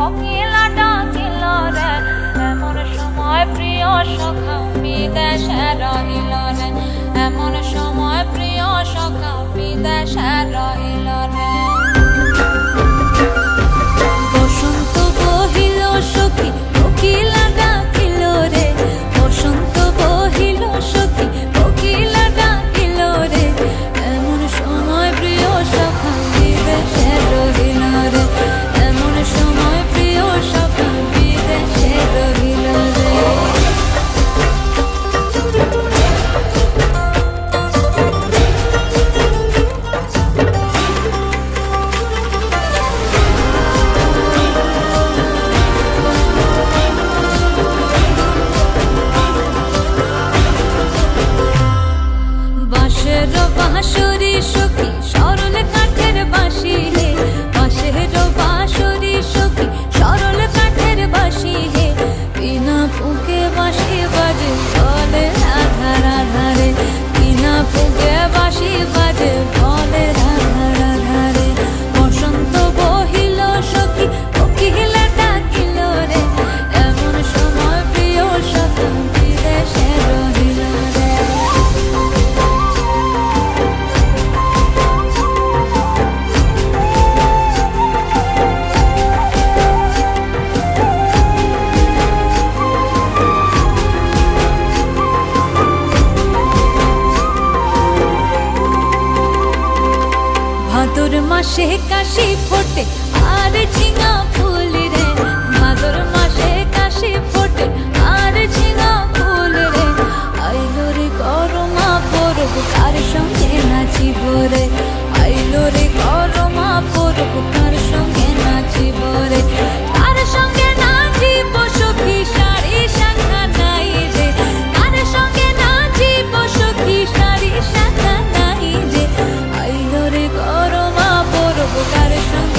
কোকিলা ডাকিল রে, এমন সময় প্রিয় সখা বিদেশে রহিল রে, এমন সময় প্রিয় সখা বিদেশে রহিল রে। বসন্ত বহিল সখী কোকিলা ডাকিল রে, বসন্ত বহিল সখী কোকিলা ডাকিল রে, এমন সময় প্রিয় সখা বিদেশে রহিল রে, এমন সময় প্রিয় সখা বিদেশে রহিল রে। বাঁশের বাঁশরি সখী সরল কাঠের বাঁশি হে, বাঁশের বাঁশরি সখী সরল কাঠের বাঁশি হে, বিনা ফুঁকে বাঁশি বাজে বলে রাধা রাধা রে, বিনা ফুঁকে বাঁশি বাজে বলে রাধা রাধা রে। বসন্ত বহিল সখী কোকিলা ডাকিল রে, এমন সময় প্রিয় সখা বিদেশে রহিল রে। ভাদর মাসে কাশি ফোটে আর ঝিঙা ফুল রে, ভাদর মাসে কাশি ফোটে আর ঝিঙা ফুল রে, আইলো রে করমা পরব কার সঙ্গে নাচিব রে, আইলো রে করমা পরব কার সঙ্গে নাচিব রে, কার সঙ্গে নাচিব সখী শাড়ি শাখা নাই রে, কার সঙ্গে নাচিব সখী শাড়ি শাখা নাই রে, আইলো রে করমা পরব কার সঙ্গে